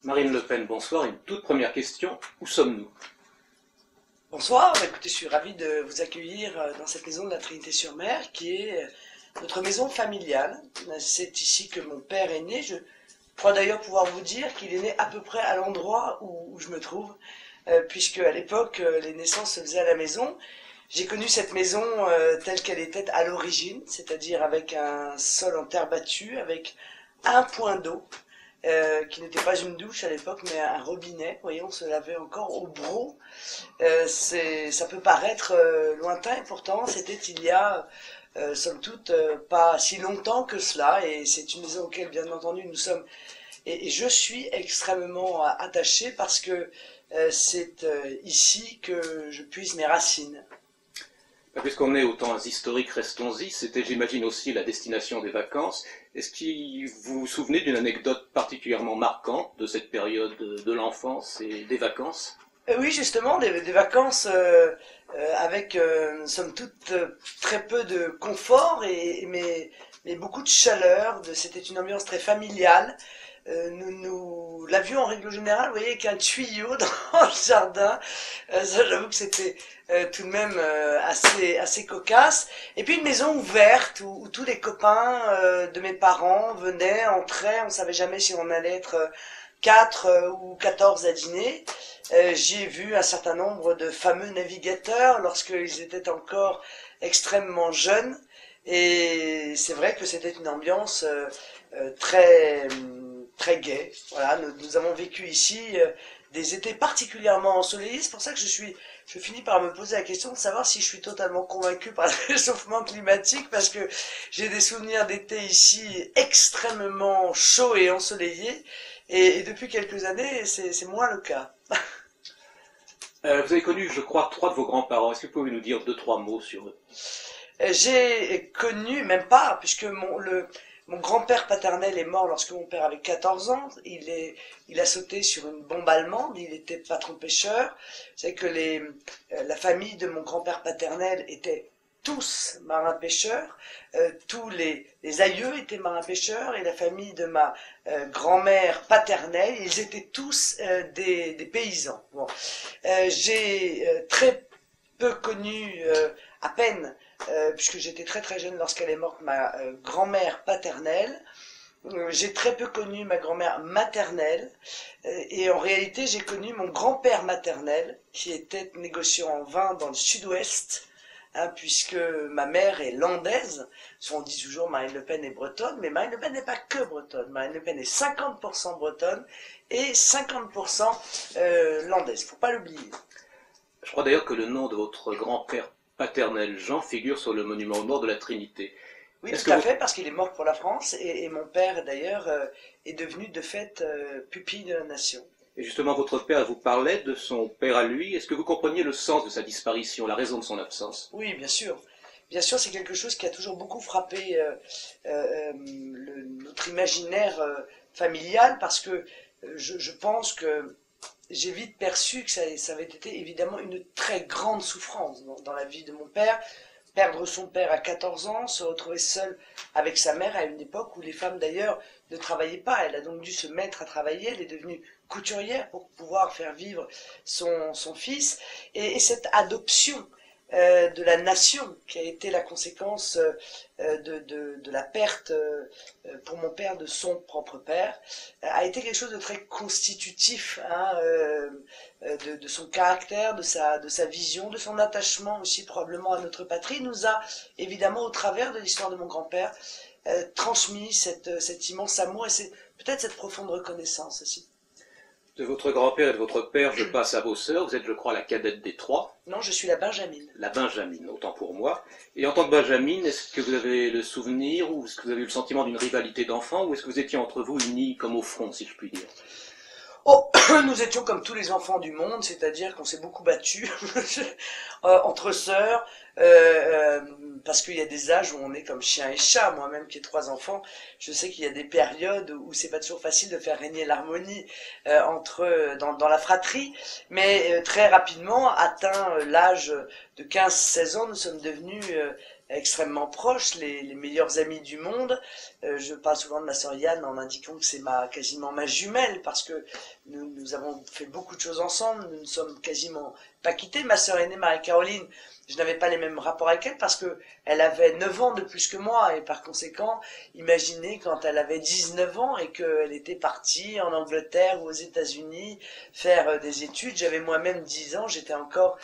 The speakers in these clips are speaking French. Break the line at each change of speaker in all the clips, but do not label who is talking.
Marine Le Pen, bonsoir. Une toute première question, où sommes-nous?
Bonsoir, écoutez, je suis ravi de vous accueillir dans cette maison de la Trinité-sur-Mer qui est notre maison familiale. C'est ici que mon père est né. Je crois d'ailleurs pouvoir vous dire qu'il est né à peu près à l'endroit où je me trouve, puisque à l'époque, les naissances se faisaient à la maison. J'ai connu cette maison telle qu'elle était à l'origine, c'est-à-dire avec un sol en terre battue, avec un point d'eau, qui n'était pas une douche à l'époque, mais un robinet. Vous voyez, on se lavait encore au broc. Ça peut paraître lointain, et pourtant c'était il y a, somme toute, pas si longtemps que cela, et c'est une maison auquel, bien entendu, nous sommes, et je suis extrêmement attaché parce que c'est ici que je puise mes racines.
Puisqu'on est aux temps historiques, restons-y. C'était, j'imagine, aussi la destination des vacances. Est-ce que vous vous souvenez d'une anecdote particulièrement marquante de cette période de l'enfance et des vacances?
Oui, justement, des vacances avec, somme toute, très peu de confort, mais beaucoup de chaleur. C'était une ambiance très familiale. Nous l'avions en règle générale, vous voyez, avec un tuyau dans le jardin. Ça, j'avoue que c'était tout de même assez cocasse. Et puis une maison ouverte où tous les copains de mes parents venaient, entraient. On savait jamais si on allait être 4 ou 14 à dîner. J'y ai vu un certain nombre de fameux navigateurs lorsqu'ils étaient encore extrêmement jeunes. Et c'est vrai que c'était une ambiance très gaie. Voilà, nous avons vécu ici des étés particulièrement ensoleillés. C'est pour ça que je finis par me poser la question de savoir si je suis totalement convaincu par le réchauffement climatique, parce que j'ai des souvenirs d'été ici extrêmement chauds et ensoleillés, et depuis quelques années, c'est moins le cas.
Vous avez connu, je crois, 3 de vos grands-parents. Est-ce que vous pouvez nous dire 2, 3 mots sur eux?
J'ai connu, même pas, puisque mon grand-père paternel est mort lorsque mon père avait 14 ans. Il a sauté sur une bombe allemande, il était patron pêcheur. C'est que la famille de mon grand-père paternel était tous marins-pêcheurs. Tous les aïeux étaient marins-pêcheurs, et la famille de ma grand-mère paternelle, ils étaient tous des paysans. Bon. J'ai très peu connu, à peine, puisque j'étais très très jeune lorsqu'elle est morte, ma grand-mère paternelle. J'ai très peu connu ma grand-mère maternelle, et en réalité j'ai connu mon grand-père maternel, qui était négociant en vin dans le sud-ouest, hein, puisque ma mère est landaise. On dit toujours Marine Le Pen est bretonne, mais Marine Le Pen n'est pas que bretonne. Marine Le Pen est 50% bretonne et 50% landaise, faut pas l'oublier.
Je crois d'ailleurs que le nom de votre grand-père paternel, Jean, figure sur le monument aux morts de la Trinité.
Oui,
Est-ce
tout
que
à
vous...
fait, parce qu'il est mort pour la France, et mon père, d'ailleurs, est devenu de fait pupille de la nation.
Et justement, votre père vous parlait de son père à lui. Est-ce que vous compreniez le sens de sa disparition, la raison de son absence?
Oui, bien sûr. Bien sûr, c'est quelque chose qui a toujours beaucoup frappé notre imaginaire familial, parce que je pense que j'ai vite perçu que ça avait été évidemment une très grande souffrance dans la vie de mon père. Perdre son père à 14 ans, se retrouver seule avec sa mère à une époque où les femmes d'ailleurs ne travaillaient pas. Elle a donc dû se mettre à travailler, elle est devenue couturière pour pouvoir faire vivre son fils. Et cette adoption de la nation, qui a été la conséquence de la perte pour mon père de son propre père, a été quelque chose de très constitutif, hein, de son caractère, de sa vision, de son attachement aussi probablement à notre patrie. Il nous a évidemment, au travers de l'histoire de mon grand-père, transmis cet immense amour, et c'est peut-être cette profonde reconnaissance aussi.
De votre grand-père et de votre père, je passe à vos sœurs. Vous êtes, je crois, la cadette des 3.
Non, je suis la Benjamine.
La Benjamine, autant pour moi. Et en tant que Benjamine, est-ce que vous avez le souvenir, ou est-ce que vous avez eu le sentiment d'une rivalité d'enfants, ou est-ce que vous étiez entre vous unis comme au front, si je puis dire?
Oh, nous étions comme tous les enfants du monde, c'est-à-dire qu'on s'est beaucoup battus entre sœurs, parce qu'il y a des âges où on est comme chien et chat. Moi-même qui ai 3 enfants, je sais qu'il y a des périodes où c'est pas toujours facile de faire régner l'harmonie dans la fratrie, mais très rapidement, atteint l'âge de 15-16 ans, nous sommes devenus extrêmement proches, les meilleurs amis du monde. Je parle souvent de ma sœur Yann en indiquant que c'est quasiment ma jumelle, parce que nous avons fait beaucoup de choses ensemble, nous ne sommes quasiment pas quittés. Ma sœur aînée, Marie-Caroline, je n'avais pas les mêmes rapports avec elle parce que elle avait 9 ans de plus que moi, et par conséquent, imaginez quand elle avait 19 ans et qu'elle était partie en Angleterre ou aux États-Unis faire des études. J'avais moi-même 10 ans, j'étais encore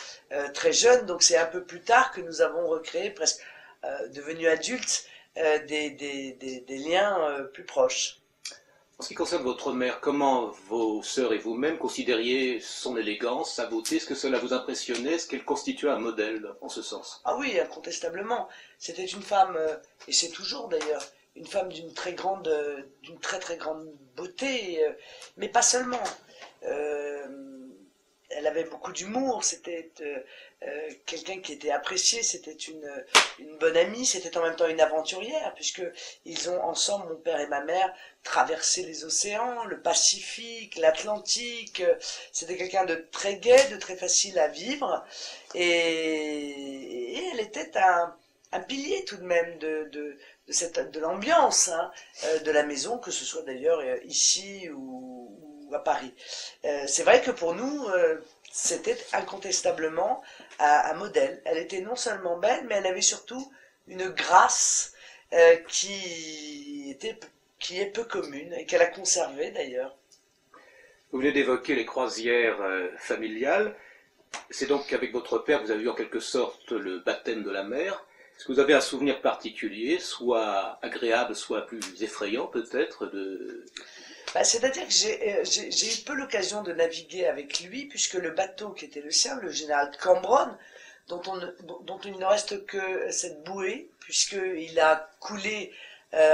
très jeune, donc c'est un peu plus tard que nous avons recréé, presque devenus adultes, des liens plus proches.
En ce qui concerne votre mère, comment vos sœurs et vous-même considériez son élégance, sa beauté? Est-ce que cela vous impressionnait? Est-ce qu'elle constituait un modèle en ce sens?
Ah oui, incontestablement. C'était une femme, et c'est toujours d'ailleurs, une femme d'une très très grande beauté, mais pas seulement. Euh, Elle avait beaucoup d'humour, c'était quelqu'un qui était apprécié, c'était une bonne amie, c'était en même temps une aventurière, puisque ils ont ensemble, mon père et ma mère, traversé les océans, le Pacifique, l'Atlantique. C'était quelqu'un de très gai, de très facile à vivre, et elle était un pilier tout de même de l'ambiance, hein, de la maison, que ce soit d'ailleurs ici ou à Paris. C'est vrai que pour nous, c'était incontestablement un modèle. Elle était non seulement belle, mais elle avait surtout une grâce qui est peu commune et qu'elle a conservée d'ailleurs.
Vous venez d'évoquer les croisières familiales. C'est donc qu'avec votre père, vous avez eu en quelque sorte le baptême de la mer. Est-ce que vous avez un souvenir particulier, soit agréable, soit plus effrayant peut-être
C'est-à-dire que j'ai eu peu l'occasion de naviguer avec lui, puisque le bateau qui était le sien, le général Cambronne, dont il ne reste que cette bouée, puisqu'il a coulé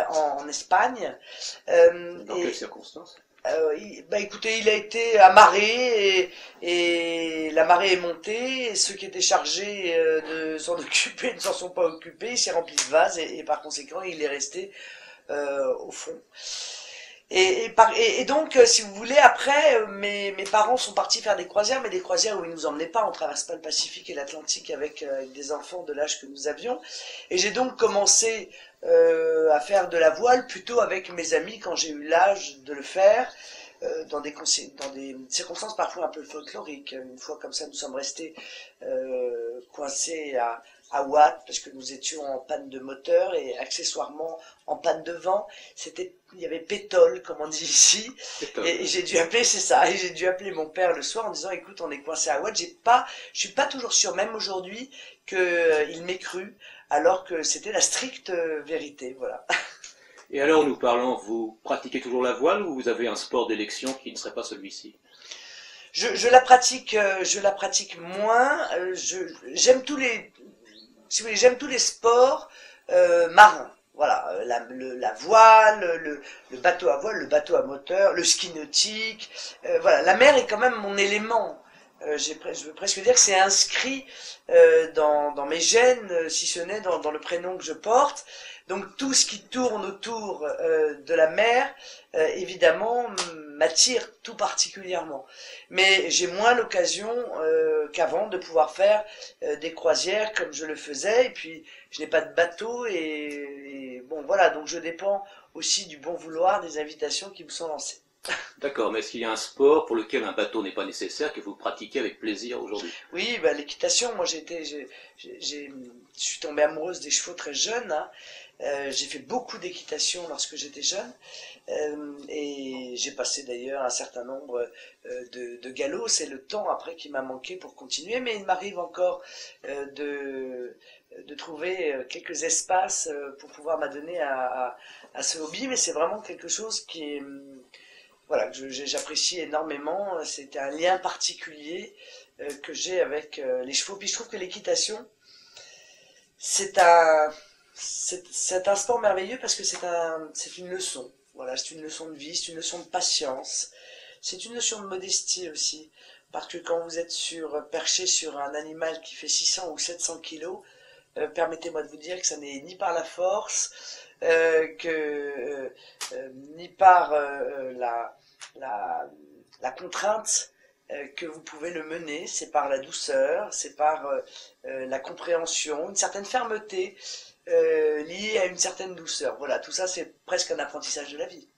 en Espagne.
Dans quelles circonstances?
Écoutez, il a été amarré et la marée est montée, et ceux qui étaient chargés de s'en occuper ne s'en sont pas occupés, il s'est rempli de vase et par conséquent il est resté au fond. Et donc, si vous voulez, après, mes parents sont partis faire des croisières, mais des croisières où ils nous emmenaient pas, on traverse pas le Pacifique et l'Atlantique avec des enfants de l'âge que nous avions. Et j'ai donc commencé à faire de la voile plutôt avec mes amis quand j'ai eu l'âge de le faire, dans des circonstances parfois un peu folkloriques. Une fois comme ça, nous sommes restés coincés à Watt parce que nous étions en panne de moteur et accessoirement en panne de vent. Il y avait pétole, comme on dit ici, et j'ai dû appeler, c'est ça, et j'ai dû appeler mon père le soir en disant, écoute, on est coincé à Watt. Je suis pas toujours sûr, même aujourd'hui, qu'il m'ait cru, alors que c'était la stricte vérité, voilà.
Et alors, nous parlons, vous pratiquez toujours la voile ou vous avez un sport d'élection qui ne serait pas celui-ci?
Je la pratique moins. J'aime tous les, si vous voulez, j'aime tous les sports marins. Voilà, la voile, le bateau à voile, le bateau à moteur, le ski nautique. Voilà, la mer est quand même mon élément. Je veux presque dire que c'est inscrit dans mes gènes, si ce n'est dans le prénom que je porte. Donc tout ce qui tourne autour de la mer, évidemment, m'attire tout particulièrement. Mais j'ai moins l'occasion qu'avant de pouvoir faire des croisières comme je le faisais. Et puis, je n'ai pas de bateau et bon, voilà. Donc je dépends aussi du bon vouloir des invitations qui me sont lancées.
D'accord, mais est-ce qu'il y a un sport pour lequel un bateau n'est pas nécessaire que vous pratiquez avec plaisir aujourd'hui?
Oui, bah, l'équitation. Moi, je suis tombée amoureuse des chevaux très jeune, hein. J'ai fait beaucoup d'équitation lorsque j'étais jeune, et j'ai passé d'ailleurs un certain nombre de galops. C'est le temps après qui m'a manqué pour continuer, mais il m'arrive encore de trouver quelques espaces pour pouvoir m'adonner à ce hobby, mais c'est vraiment quelque chose qui est, voilà, que j'apprécie énormément. C'est un lien particulier que j'ai avec les chevaux. Puis je trouve que l'équitation, c'est un sport merveilleux parce que c'est une leçon. Voilà, c'est une leçon de vie, c'est une leçon de patience. C'est une notion de modestie aussi. Parce que quand vous êtes perché sur un animal qui fait 600 ou 700 kilos, permettez-moi de vous dire que ça n'est ni par la force, ni par la contrainte, que vous pouvez le mener. C'est par la douceur, c'est par la compréhension, une certaine fermeté liée à une certaine douceur. Voilà, tout ça c'est presque un apprentissage de la vie.